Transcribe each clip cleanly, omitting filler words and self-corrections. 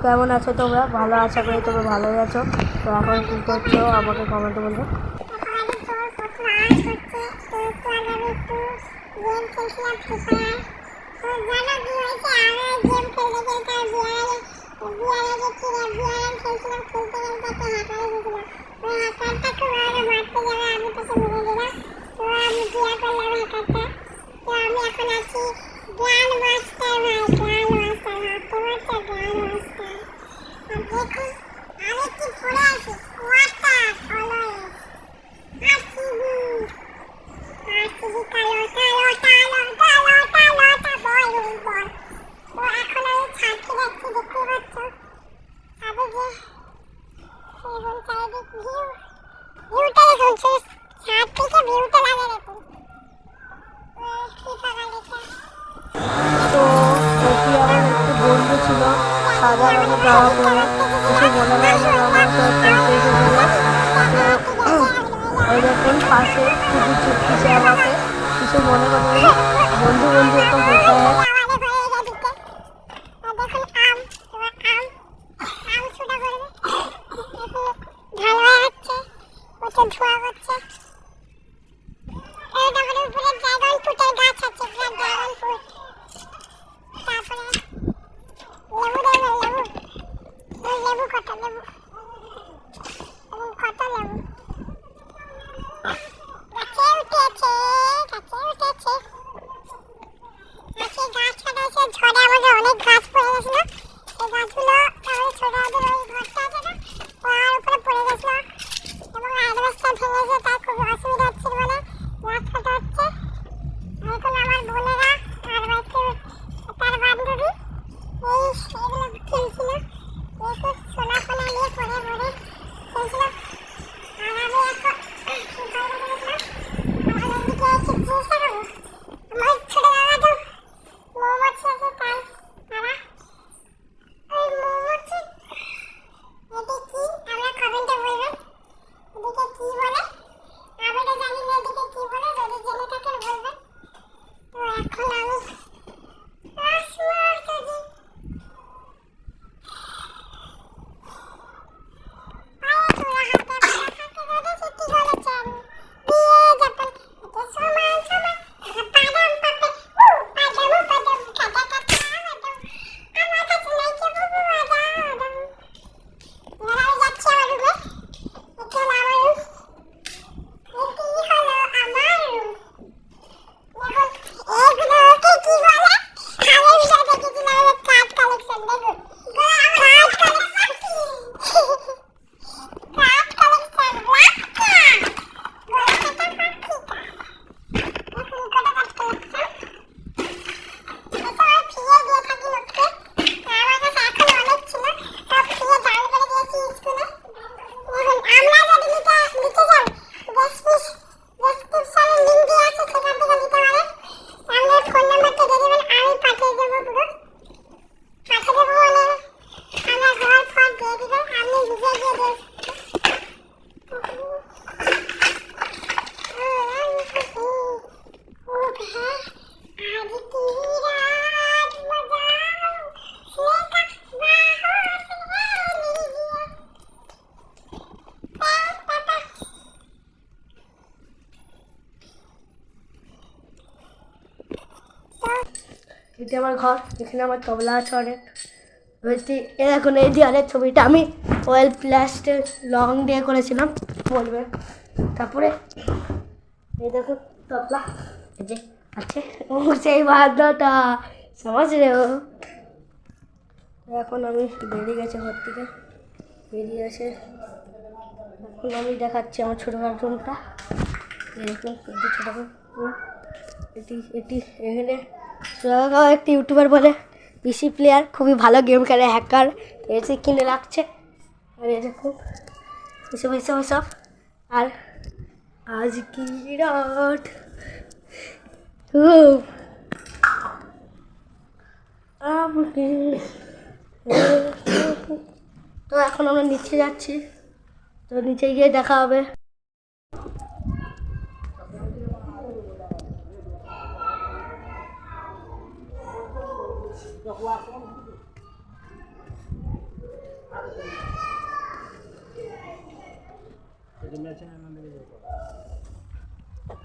কেমন আছো তোমরা? ভালো আশা করি তোমরা ভালোই আছো। তো এখন কী করছো আমাকে কমেন্টে বলবে। আমি এখন আছি গ্র্যান্ড মাস্টার ভাই, গ্র্যান্ড মাস্টার ভাবতে পারছো? গ্র্যান্ড মাস্টার দেখুন আমি কি পড়ে আছি, ওয়াটার অলওয়েজ আরসিবি, আরসিবি কালো কালো কালো কালো কালো টা বল বল। তো এখন আমি ছাদকে যাচ্ছি, দেখতে পাচ্ছ ছাদে যে এখন চারিদিক ভিউটা দেখুন, ছাদ থেকে ভিউটা লাগে দেখুন কি থাকা লেখা। তো এটি আমার একটি বন্ধু ছিল সাদা রঙের জামা পরে, কিছু মনে লাগে আমার তো খেলতে এসেছিল। তো ওই দেখুন পাশে খুবই চুপছে আমাকে, কিছু মনে করবে না। বন্ধু বন্ধু তো হতে হয়। ধোয়া করছে এই দেখুন উপরে ড্রাগন ফ্রুটের গাছ আছে, ড্রাগন ফ্রুট। তারপরে লেবু দেখবেন, লেবু কত লেবু, কত লেবু গাছে উঠেছে, গাছে উঠেছে। গাছে গাছ কাটাইছে, ঝড়ে আমাদের অনেক গাছ পড়ে গেছিল, সেই গাছগুলো আমাদের ছোটদের ওই ঘরটা আছে না, ওর উপরে পড়ে গেছিল এবং অ্যাডভেস্টার ভেঙেছে, তার খুব অসুবিধা হচ্ছিল বলে গাছ কাটা হচ্ছে। এখন আমার বোনেরা আর বাড়িতে তার বান্ধবী এই এগুলো খেলছিল, একটু সোনা ফোনা নিয়ে পরে পরে খেলছিল। আর আমি এখন বাইরে গেছিলাম, আমাদের দিকে এসে জিনিসটা খাবো। আমার ছোট দাদা তো মৌমাছি আছে, তাই তারা ওই মৌমাছি এটি কি আমরা কমেন্টে বলবেন, এদিকে কি বলে আমি তো জানি না, এদিকে কি বলে, যদি জেনে থাকেন বলবেন। তো এখন আমি এটি আমার ঘর, এখানে আমার তবলা আছে অনেক। এখন এই দেওয়ালের ছবিটা আমি অয়েল প্লাস্টের রং দিয়ে করেছিলাম বলবে। তারপরে এই দেখুন তবলা এই যে আছে, ও সেই বাদ্যটা সমাজ রে ও। এখন আমি বেরিয়ে গেছে ঘর থেকে, বেরিয়ে আসে এখন আমি দেখাচ্ছি আমার ছোটো কার্টুনটা। দেখুন এটি ছোটো এটি এটি এখানে একটি ইউটিউবার বলে পিসি প্লেয়ার, খুবই ভালো গেম খেলে, হ্যাকার, এসে কিনে রাখছে। আর এই দেখুন এসব এসব এসব। আর আজ কি রাত তো এখন আমরা নিচে যাচ্ছি, তো নিচে গিয়ে দেখা হবে।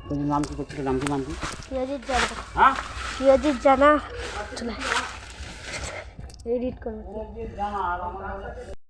তোর নাম কি করছিল? নাম কি? সিরাজির জানা, হ্যাঁ, সিরাজির জানা। চলে এডিট করবো।